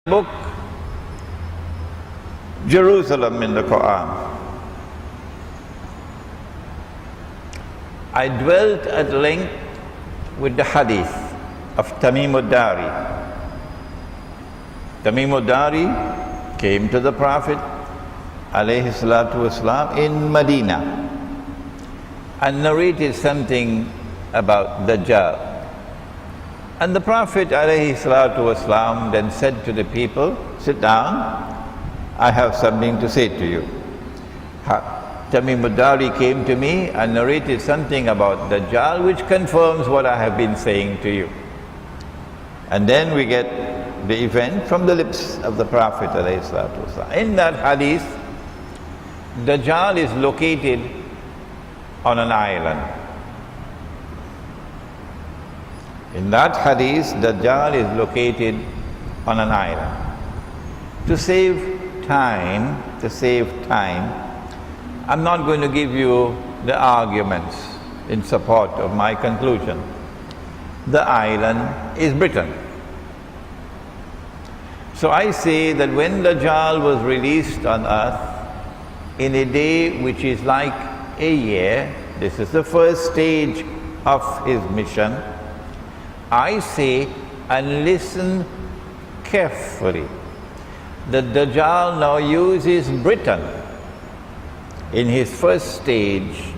book Jerusalem in the Quran. I dwelt at length with the Hadith of Tamim Dari. Tamim Dari came to the Prophet alayhi salatu wasalam in Medina and narrated something about Dajjal. And the Prophet alayhi salatu wasalam then said to the people, "Sit down, I have something to say to you." Tamim Dari came to me and narrated something about Dajjal which confirms what I have been saying to you. And then we get the event from the lips of the Prophet alayhi salatu wasalam. In that hadith, Dajjal is located on an island. In that hadith, Dajjal is located on an island. To save time, I'm not going to give you the arguments in support of my conclusion. The island is Britain. So I say that when Dajjal was released on earth in a day which is like a year, this is the first stage of his mission, I say, and listen carefully, that Dajjal now uses Britain in his first stage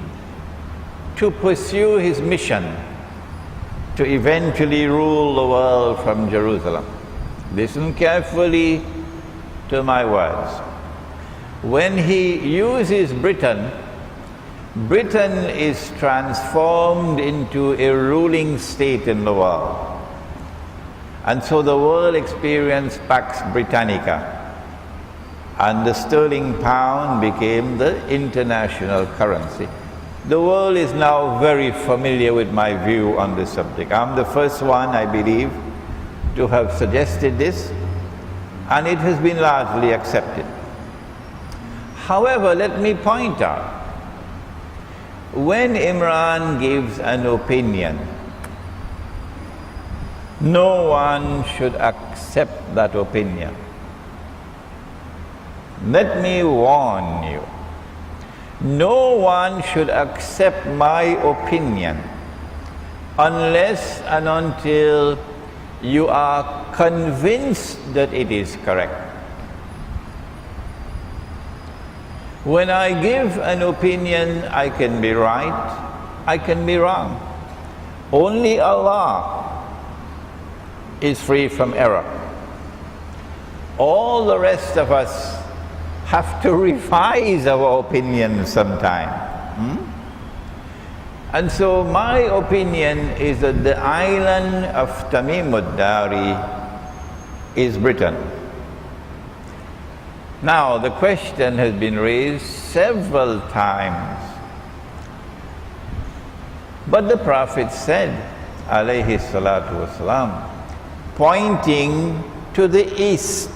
to pursue his mission to eventually rule the world from Jerusalem. Listen carefully to my words. When he uses Britain, Britain is transformed into a ruling state in the world. And so the world experienced Pax Britannica, and the sterling pound became the international currency. The world is now very familiar with my view on this subject. I'm the first one, I believe, to have suggested this, and it has been largely accepted. However, let me point out, when Imran gives an opinion, no one should accept that opinion. Let me warn you, no one should accept my opinion unless and until you are convinced that it is correct. When I give an opinion, I can be right, I can be wrong. Only Allah is free from error. All the rest of us have to revise our opinions sometime. And so my opinion is that the island of Tamim Dari is Britain. Now, the question has been raised several times. But the Prophet said, alayhi salatu wasalam, pointing to the east,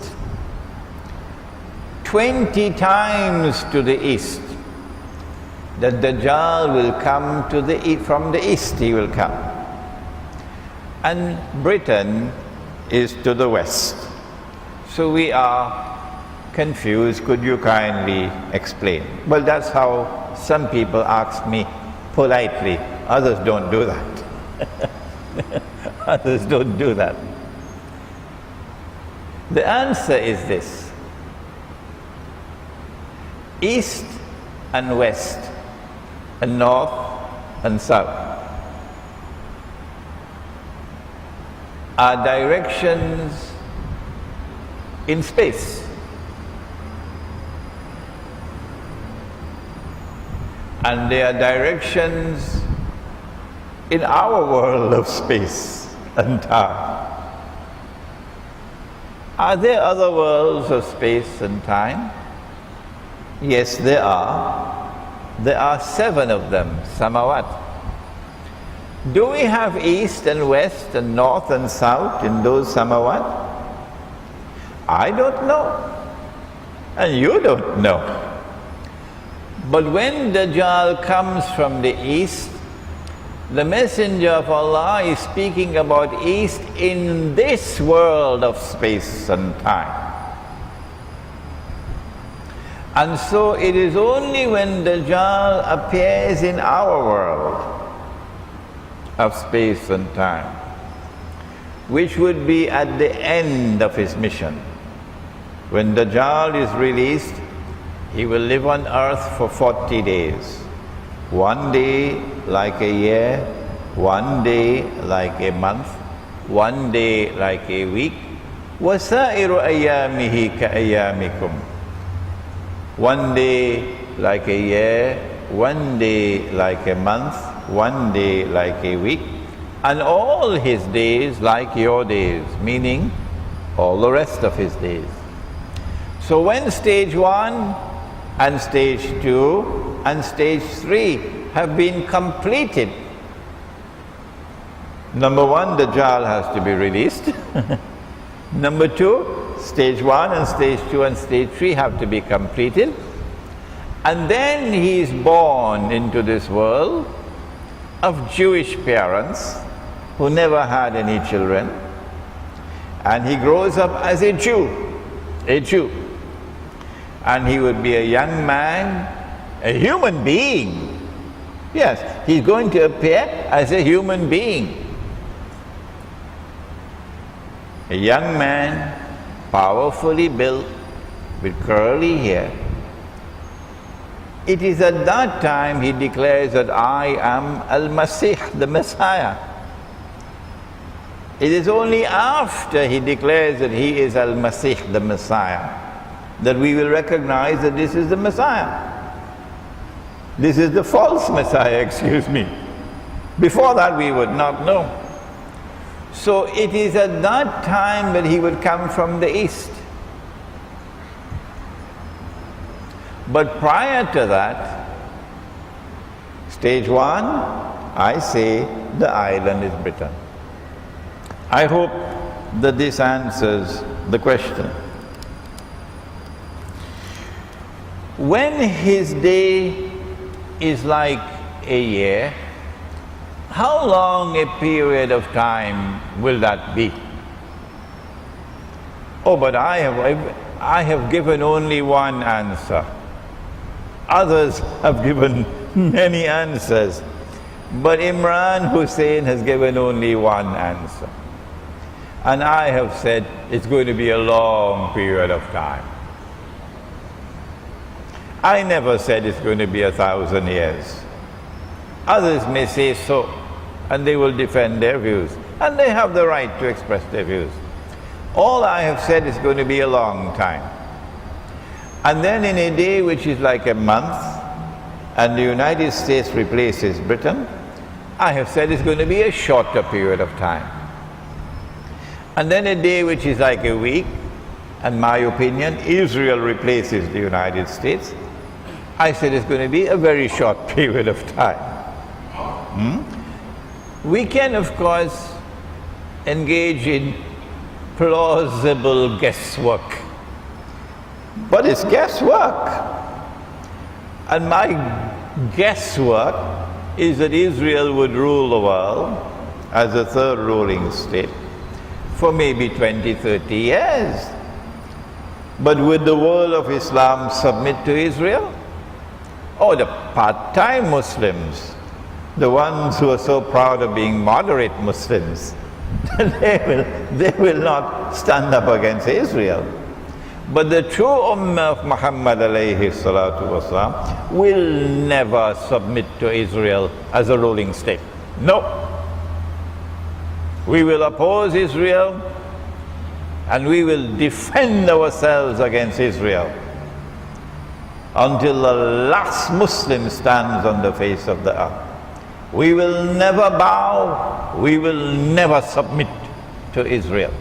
20 times to the east, that Dajjal will come to from the east he will come. And Britain is to the west. So we are confused. Could you kindly explain? Well, that's how some people ask me politely. Others don't do that. Others don't do that. The answer is this: east and west, and north and south are directions in space. And they are directions in our world of space and time. Are there other worlds of space and time? Yes, there are. There are 7 of them, samawat. Do we have east and west and north and south in those samawat? I don't know. And you don't know. But when Dajjal comes from the east, The Messenger of Allah is speaking about East in this world of space and time. And so it is only when Dajjal appears in our world of space and time, which would be at the end of his mission. When Dajjal is released, he will live on earth for 40 days. One day like a year, one day like a month, one day like a week. وَسَائِرُ أَيَّامِهِ كَأَيَّامِكُمْ. One day like a year, one day like a month, one day like a week, and all his days like your days, meaning all the rest of his days. So when stage 1 and stage 2 and stage 3 have been completed, number 1, Dajjal has to be released. Number 2, stage 1 and stage 2 and stage 3 have to be completed. And then he is born into this world of Jewish parents who never had any children. And he grows up as a Jew. And he would be a young man, a human being. Yes, he's going to appear as a human being. A young man, powerfully built, with curly hair. It is at that time he declares that I am Al-Masih, the Messiah. It is only after he declares that he is Al-Masih, the Messiah, that we will recognize that this is the Messiah. This is the false Messiah, excuse me. Before that we would not know. So it is at that time that he would come from the east. But prior to that, stage 1, I say the island is Britain. I hope that this answers the question. When his day is like a year, how long a period of time will that be? Oh, but I have given only one answer. Others have given many answers. But Imran Hosein has given only one answer. And I have said it's going to be a long period of time. I never said it's going to be 1,000 years. Others may say so, and they will defend their views. And they have the right to express their views. All I have said is going to be a long time. And then in a day which is like a month, and the United States replaces Britain, I have said it's going to be a shorter period of time. And then a day which is like a week, and my opinion, Israel replaces the United States, I said it's going to be a very short period of time. We can, of course, engage in plausible guesswork. But it's guesswork. And my guesswork is that Israel would rule the world as a third ruling state for maybe 20, 30 years. But would the world of Islam submit to Israel? Oh, the part-time Muslims, the ones who are so proud of being moderate Muslims, they will not stand up against Israel. But the true Ummah of Muhammad alayhi salatu wasalam will never submit to Israel as a ruling state. No. We will oppose Israel and we will defend ourselves against Israel until the last Muslim stands on the face of the earth. We will never bow, we will never submit to Israel.